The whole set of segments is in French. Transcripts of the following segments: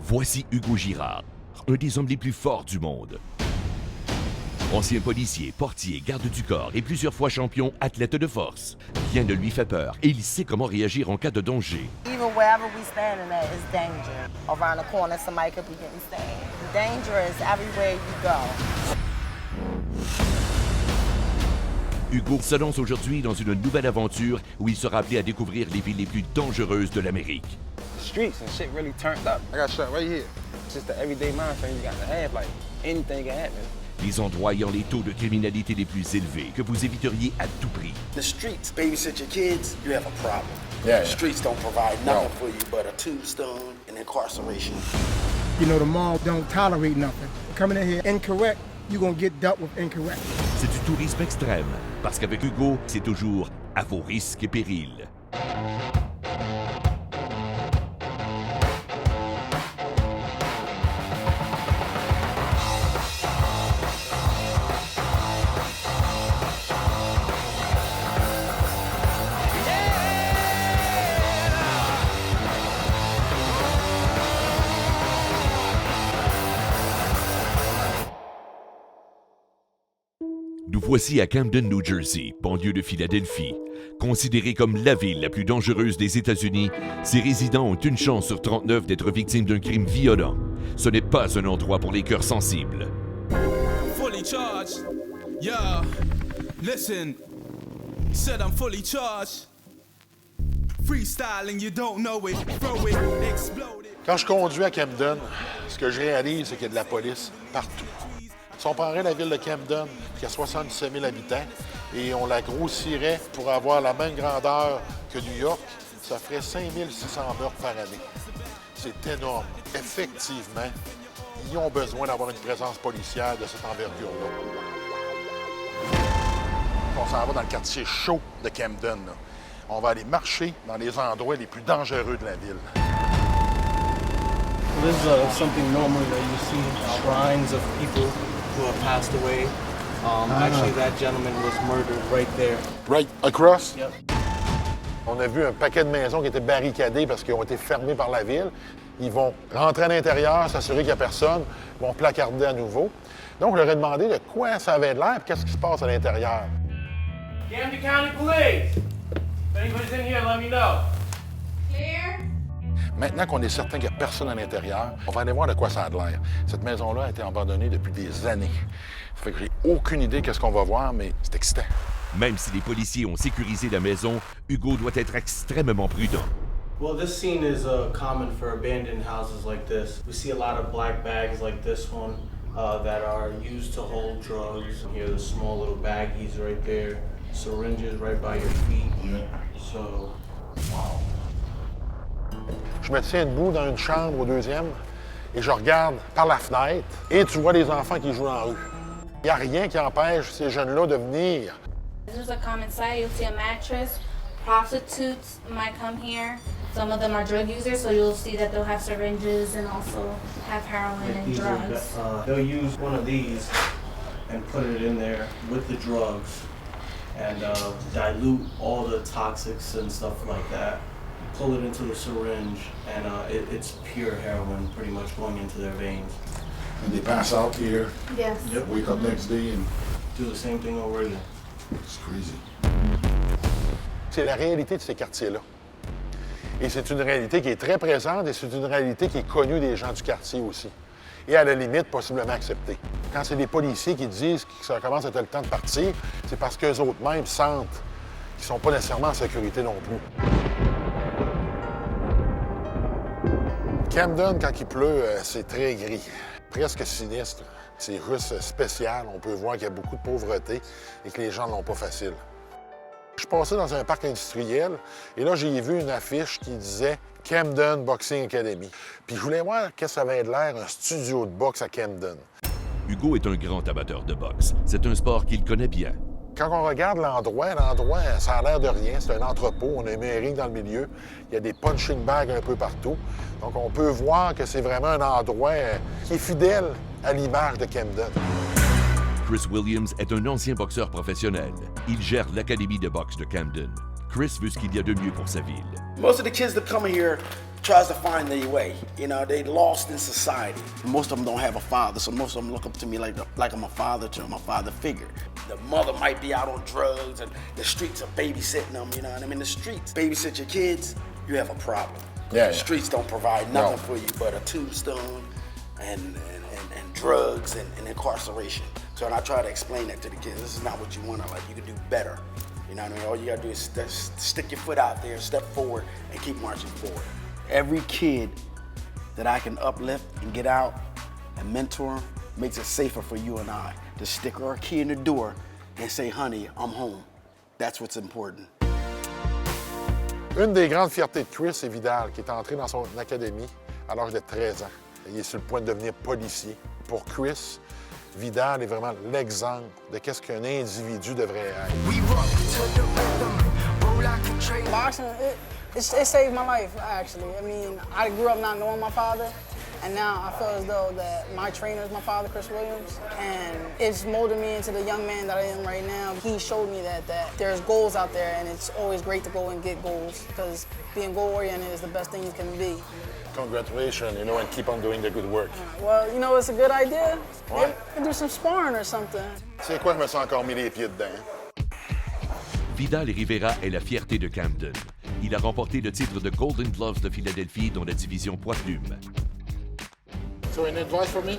Voici Hugo Girard, un des hommes les plus forts du monde. Ancien policier, portier, garde du corps et plusieurs fois champion athlète de force. Rien ne lui fait peur et il sait comment réagir en cas de danger. Even wherever we standing at is danger. Around the corner, somebody could be getting stabbed. Danger is everywhere you go. Hugo se lance aujourd'hui dans une nouvelle aventure où il sera appelé à découvrir les villes les plus dangereuses de l'Amérique. The streets and shit really turned up. I got shot right here. It's just the everyday mind frame you got to have. Like, anything can happen. Les endroits ayant les taux de criminalité les plus élevés que vous éviteriez à tout prix. The streets babysit your kids, you have a problem. Yeah. The streets don't provide nothing for you but a tombstone and incarceration. You know, the mall don't tolerate nothing. Coming in here incorrect, you're gonna get dealt with incorrect. C'est du tourisme extrême, parce qu'avec Hugo, c'est toujours à vos risques et périls. Nous voici à Camden, New Jersey, banlieue de Philadelphie. Considérée comme la ville la plus dangereuse des États-Unis, ses résidents ont une chance sur 39 d'être victimes d'un crime violent. Ce n'est pas un endroit pour les cœurs sensibles. Fully charged. Yeah. Listen. Said I'm fully charged. Freestyling, you don't know it. Throw it, explode it. Quand je conduis à Camden, ce que je réalise, c'est qu'il y a de la police partout. Si on prendrait la ville de Camden, qui a 77 000 habitants, et on la grossirait pour avoir la même grandeur que New York, ça ferait 5 600 meurtres par année. C'est énorme. Effectivement, ils ont besoin d'avoir une présence policière de cette envergure-là. On s'en va dans le quartier chaud de Camden, là. On va aller marcher dans les endroits les plus dangereux de la ville. This is something normally that you see shrines of people who have passed away. Actually, that gentleman was murdered right there. Right across? Yep. On a vu un paquet de maisons qui étaient barricadées parce qu'ils ont été fermées par la ville. Ils vont rentrer à l'intérieur, s'assurer qu'il n'y a personne, ils vont placarder à nouveau. Donc, je leur ai demandé de quoi ça avait l'air et qu'est-ce qui se passe à l'intérieur. Camden County Police! If anybody's in here, let me know. Clear? Maintenant qu'on est certain qu'il n'y a personne à l'intérieur, on va aller voir de quoi ça a l'air. Cette maison-là a été abandonnée depuis des années. Ça fait que j'ai aucune idée qu'est-ce qu'on va voir, mais c'est excitant. Même si les policiers ont sécurisé la maison, Hugo doit être extrêmement prudent. Well, this scene is common for abandoned houses like this. We see a lot of black bags like this one that are used to hold drugs. Here, the small little baggies right there, syringes right by your feet. So, wow. Je me tiens debout dans une chambre au deuxième et je regarde par la fenêtre et tu vois les enfants qui jouent dans la rue. Il n'y a rien qui empêche ces jeunes-là de venir. This is a common sight. You'll see a mattress. Prostitutes might come here. Some of them are drug users, so you'll see that they'll have syringes and also have heroin and drugs. They'll use one of these and put it in there with the drugs and dilute all the toxics and stuff like that. Pull it into the syringe, and it's pure heroin pretty much going into their veins. And they pass out here. Yes. Yep. Wake up next day and Do the same thing over again. it's crazy. C'est la réalité de ces quartiers-là. Et c'est une réalité qui est très présente et c'est une réalité qui est connue des gens du quartier aussi. Et à la limite, possiblement acceptée. Quand c'est des policiers qui disent que ça commence à être le temps de partir, c'est parce qu'eux autres mêmes sentent qu'ils ne sont pas nécessairement en sécurité non plus. Camden, quand il pleut, c'est très gris, presque sinistre. C'est russe spécial. On peut voir qu'il y a beaucoup de pauvreté et que les gens ne l'ont pas facile. Je suis passé dans un parc industriel et là, j'ai vu une affiche qui disait Camden Boxing Academy. Puis je voulais voir qu'est-ce que ça avait l'air, un studio de boxe à Camden. Hugo est un grand amateur de boxe. C'est un sport qu'il connaît bien. Quand on regarde l'endroit, ça a l'air de rien. C'est un entrepôt, on a un ring dans le milieu. Il y a des punching bags un peu partout. Donc, on peut voir que c'est vraiment un endroit qui est fidèle à l'image de Camden. Chris Williams est un ancien boxeur professionnel. Il gère l'Académie de boxe de Camden. Chris veut ce qu'il y a de mieux pour sa ville. Most of the kids that come here tries to find their way. You know, they lost in society. Most of them don't have a father, so most of them look up to me like I'm a father to them, a father figure. The mother might be out on drugs and the streets are babysitting them, you know what I mean? The streets babysit your kids, you have a problem. Yeah, the streets don't provide nothing for you but a tombstone and drugs and incarceration. So and I try to explain that to the kids. This is not what you want in life. You can do better. You know what I mean? All you gotta do is stick your foot out there, step forward, and keep marching forward. Every kid that I can uplift and get out and mentor makes it safer for you and I to stick our key in the door and say, honey, I'm home. That's what's important. Une des grandes fiertés de Chris, c'est Vidal, qui est entré dans son académie à l'âge de 13 ans. Il est sur le point de devenir policier. Pour Chris, Vidal est vraiment l'exemple de qu'est-ce qu'un individu devrait être. Boxing, it saved my life, actually. I mean, I grew up not knowing my father, and now I feel as though that my trainer is my father, Chris Williams, and it's molded me into the young man that I am right now. He showed me that there's goals out there, and it's always great to go and get goals, because being goal-oriented is the best thing you can be. Congratulations, you know, and keep on doing the good work. Well, you know, it's a good idea. Maybe do some sparring or something. C'est quoi, je me sens encore mis les pieds dedans. Vidal Rivera est la fierté de Camden. Il a remporté le titre de Golden Gloves de Philadelphie dans la division poids-plumes. So, any advice for me?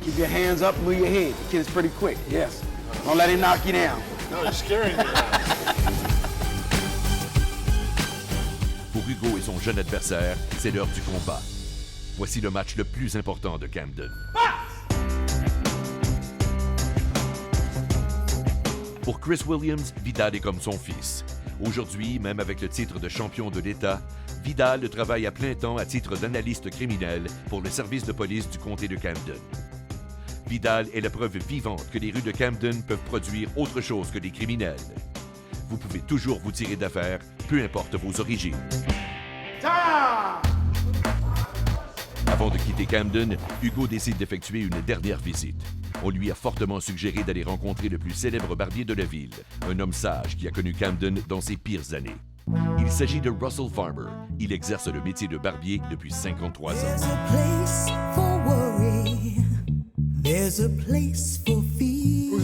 Keep your hands up, move your head. The kid's pretty quick, yes. Don't let him knock you down. No, you're scaring me. Pour Hugo et son jeune adversaire, c'est l'heure du combat. Voici le match le plus important de Camden. Pour Chris Williams, Vidal est comme son fils. Aujourd'hui, même avec le titre de champion de l'État, Vidal travaille à plein temps à titre d'analyste criminel pour le service de police du comté de Camden. Vidal est la preuve vivante que les rues de Camden peuvent produire autre chose que des criminels. Vous pouvez toujours vous tirer d'affaire, peu importe vos origines. Avant de quitter Camden, Hugo décide d'effectuer une dernière visite. On lui a fortement suggéré d'aller rencontrer le plus célèbre barbier de la ville, un homme sage qui a connu Camden dans ses pires années. Il s'agit de Russell Farmer. Il exerce le métier de barbier depuis 53 ans. Who's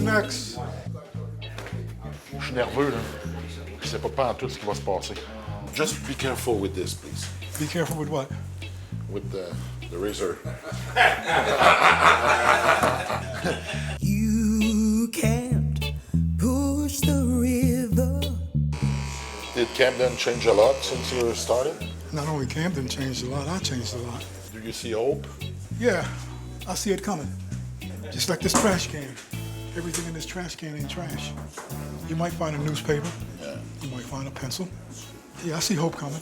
next? Je suis nerveux, là. Je sais pas en tout ce qui va se passer. Just be careful with this, please. Be careful with what? With the razor. You can't push the river. Did Camden change a lot since you started? Not only Camden changed a lot, I changed a lot. Do you see hope? Yeah, I see it coming. Just like this trash can. Everything in this trash can ain't trash. You might find a newspaper. Yeah. You might find a pencil. Yeah, I see hope coming.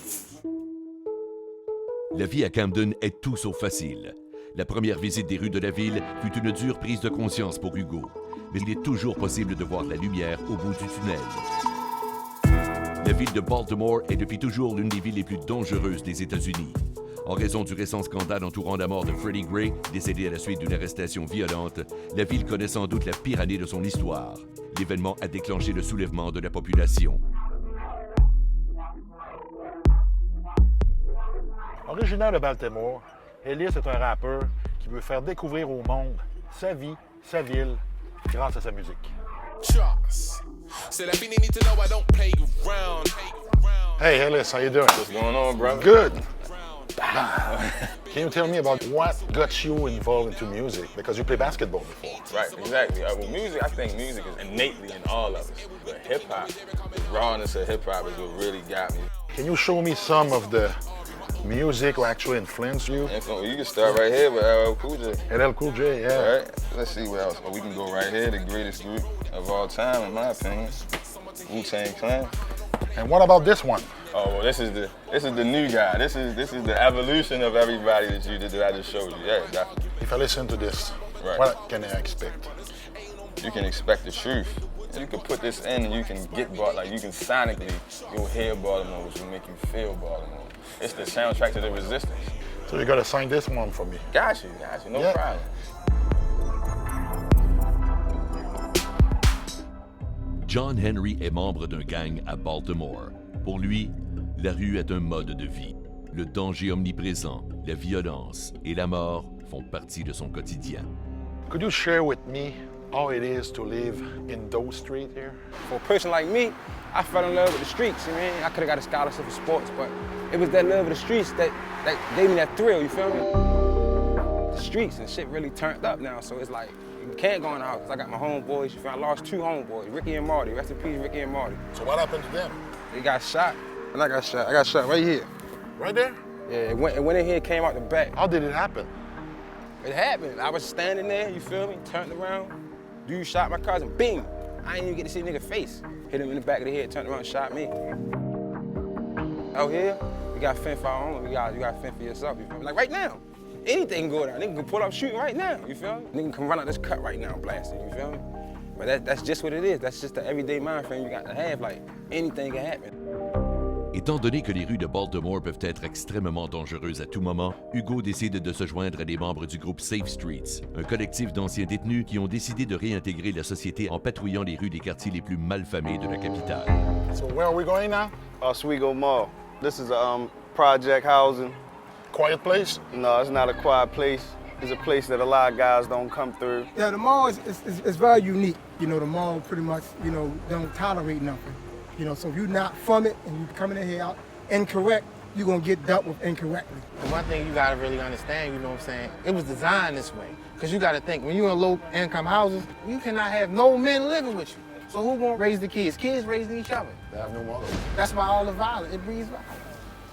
La vie à Camden est tout sauf facile. La première visite des rues de la ville fut une dure prise de conscience pour Hugo. Mais il est toujours possible de voir la lumière au bout du tunnel. La ville de Baltimore est depuis toujours l'une des villes les plus dangereuses des États-Unis. En raison du récent scandale entourant la mort de Freddie Gray, décédé à la suite d'une arrestation violente, la ville connaît sans doute la pire année de son histoire. L'événement a déclenché le soulèvement de la population. Originaire de Baltimore, Ellis est un rappeur qui veut faire découvrir au monde sa vie, sa ville, grâce à sa musique. Hey Ellis, how you doing? What's going on, brother? Good. Can you tell me about what got you involved into music? Because you played basketball before. Right, exactly. Well, music, I think music is innately in all of us. But hip-hop, the rawness of hip-hop is what really got me. Can you show me some of the music who actually influenced you? You can start right here with LL Cool J. LL Cool J, yeah. All right, let's see what else. Oh, we can go right here, the greatest group of all time, in my opinion. Wu-Tang Clan. And what about this one? Oh, well, this is the new guy. This is the evolution of everybody that I just showed you. Yeah, definitely. If I listen to this, right, what can I expect? You can expect the truth. You can put this in and you can get like you can sonically you'll hear Baltimore, which will make you feel Baltimore. It's the soundtrack to the resistance. So you gotta sign this one for me. Got you, no problem. John Henry est membre d'un gang à Baltimore. Pour lui, la rue est un mode de vie. Le danger omniprésent, la violence et la mort font partie de son quotidien. Could you share with me how it is to live in those streets here? For a person like me, I fell in love with the streets, you know? I could have got a scholarship for sports, but it was that love of the streets that gave me that thrill, you feel me? The streets and shit really turned up now, so it's like, you can't go in the house. I got my homeboys, you feel me? I lost 2 homeboys, Ricky and Marty. Rest in peace, Ricky and Marty. So what happened to them? They got shot, and I got shot. I got shot right here. Right there? Yeah, it went in here, came out the back. How did it happen? It happened. I was standing there, you feel me? Turned around, dude shot my cousin, bing! I didn't even get to see the nigga face. Hit him in the back of the head, turned around and shot me. Out here, you got to fend for our own, you got to fend for yourself, you feel me? Like right now, anything can go down. Nigga can pull up shooting right now, you feel me? Nigga can run out this cut right now blasting, you feel me? But that's just what it is. That's just the everyday mind frame you got to have, like anything can happen. Étant donné que les rues de Baltimore peuvent être extrêmement dangereuses à tout moment, Hugo décide de se joindre à des membres du groupe Safe Streets, un collectif d'anciens détenus qui ont décidé de réintégrer la société en patrouillant les rues des quartiers les plus malfamés de la capitale. So where are we going now? Oswego Mall. This is a project housing. Quiet place? No, it's not a quiet place. It's a place that a lot of guys don't come through. Yeah, the mall is very unique. You know, the mall pretty much, you know, don't tolerate nothing. You know, so if you're not from it and you're coming in here out incorrect, you're going to get dealt with incorrectly. The one thing you got to really understand, you know what I'm saying, it was designed this way. Because you got to think, when you're in low-income houses, you cannot have no men living with you. So who going to raise the kids? Kids raising each other. They have no mother. That's why all the violence, it breeds violence.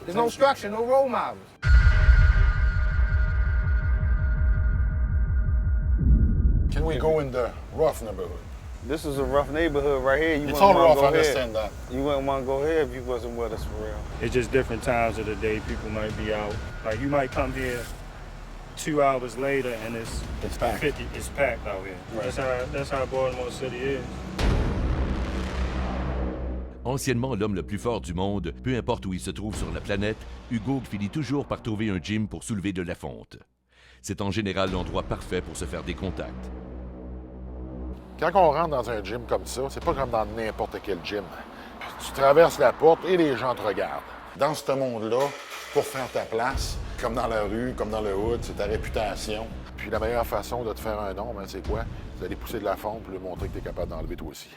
There's no structure, no role models. Can we go in the rough neighborhood? This is a rough neighborhood right here. It's all rough, I understand that. You wouldn't want to go here if you wasn't with us for real. It's just different times of the day. People might be out. Like you might come here 2 hours later and it's packed. It's packed out here. Right. That's how Baltimore City is. Anciennement l'homme le plus fort du monde, peu importe où il se trouve sur la planète, Hugo finit toujours par trouver un gym pour soulever de la fonte. C'est en général l'endroit parfait pour se faire des contacts. Quand on rentre dans un gym comme ça, c'est pas comme dans n'importe quel gym. Tu traverses la porte et les gens te regardent. Dans ce monde-là, pour faire ta place, comme dans la rue, comme dans le hood, c'est ta réputation. Puis la meilleure façon de te faire un nom, ben, c'est quoi? C'est d'aller pousser de la fonte pour lui montrer que tu es capable d'enlever toi aussi.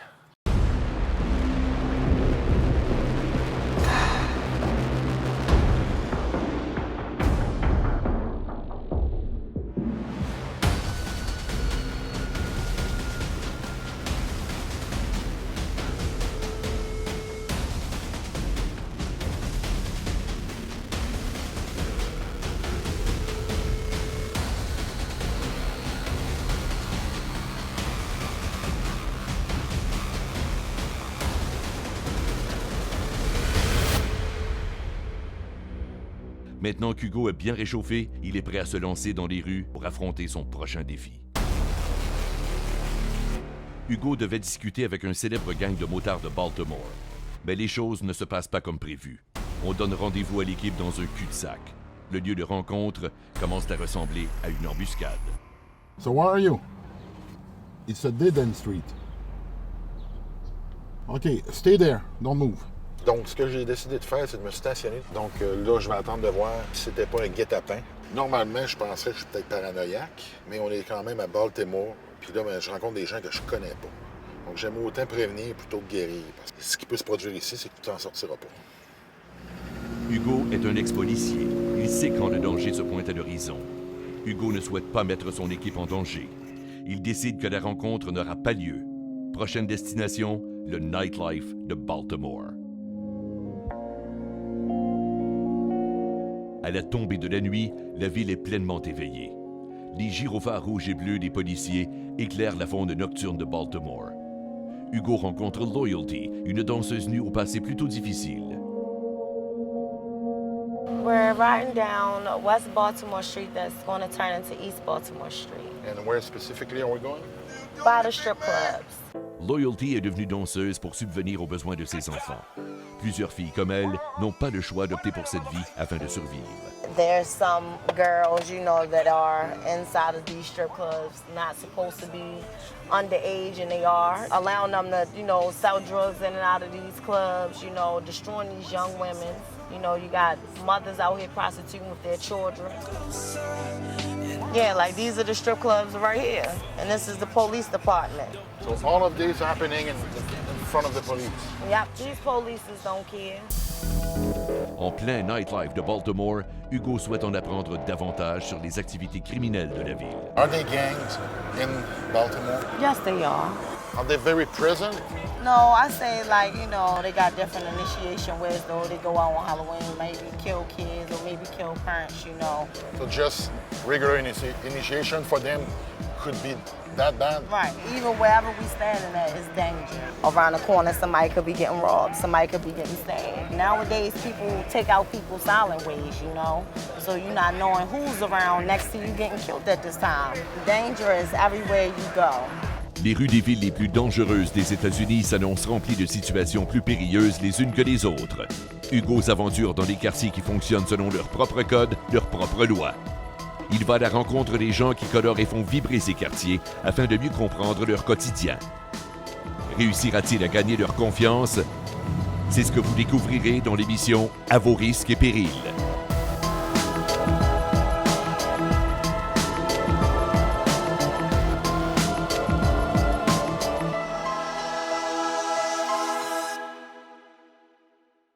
Maintenant qu'Hugo est bien réchauffé, il est prêt à se lancer dans les rues pour affronter son prochain défi. Hugo devait discuter avec un célèbre gang de motards de Baltimore. Mais les choses ne se passent pas comme prévu. On donne rendez-vous à l'équipe dans un cul-de-sac. Le lieu de rencontre commence à ressembler à une embuscade. So where are you? It's a dead-end street. OK, stay there. Don't move. Donc, ce que j'ai décidé de faire, c'est de me stationner. Donc là, je vais attendre de voir si c'était pas un guet-apens. Normalement, je penserais que je suis peut-être paranoïaque, mais on est quand même à Baltimore. Puis là, ben, je rencontre des gens que je connais pas. Donc, j'aime autant prévenir plutôt que guérir. Parce que ce qui peut se produire ici, c'est que tu t'en sortiras pas. Hugo est un ex-policier. Il sait quand le danger se pointe à l'horizon. Hugo ne souhaite pas mettre son équipe en danger. Il décide que la rencontre n'aura pas lieu. Prochaine destination, le nightlife de Baltimore. À la tombée de la nuit, la ville est pleinement éveillée. Les gyrophares rouges et bleus des policiers éclairent la faune nocturne de Baltimore. Hugo rencontre Loyalty, une danseuse nue au passé plutôt difficile. We're riding down West Baltimore Street that's going to turn into East Baltimore Street. And where specifically are we going? By the strip clubs. Loyalty est devenue danseuse pour subvenir aux besoins de ses enfants. Plusieurs filles comme elle n'ont pas le choix d'opter pour cette vie afin de survivre. There's some girls, you know, that are inside of these strip clubs, not supposed to be underage, and they are, allowing them to, you know, sell drugs in and out of these clubs, you know, destroying these young women. You know, you got mothers out here prostituting with their children. Yeah, like these are the strip clubs right here, and this is the police department. So all of this happening in front of the police. Yep, these police don't care. En plein nightlife de Baltimore, Hugo souhaite en apprendre davantage sur les activités criminelles de la ville. Are there gangs in Baltimore? Yes, they are. Are they very present? No, I say like, you know, they got different initiation ways though. They go out on Halloween, maybe kill kids or maybe kill parents, you know. So just regular initiation for them could be that bad? Right, even wherever we standing at is danger. Around the corner, somebody could be getting robbed, somebody could be getting stabbed. Nowadays, people take out people silent ways, you know? So you're not knowing who's around next to you getting killed at this time. Danger is everywhere you go. Les rues des villes les plus dangereuses des États-Unis s'annoncent remplies de situations plus périlleuses les unes que les autres. Hugo s'aventure dans des quartiers qui fonctionnent selon leurs propres codes, leurs propres lois. Il va à la rencontre des gens qui colorent et font vibrer ces quartiers afin de mieux comprendre leur quotidien. Réussira-t-il à gagner leur confiance? C'est ce que vous découvrirez dans l'émission À vos risques et périls.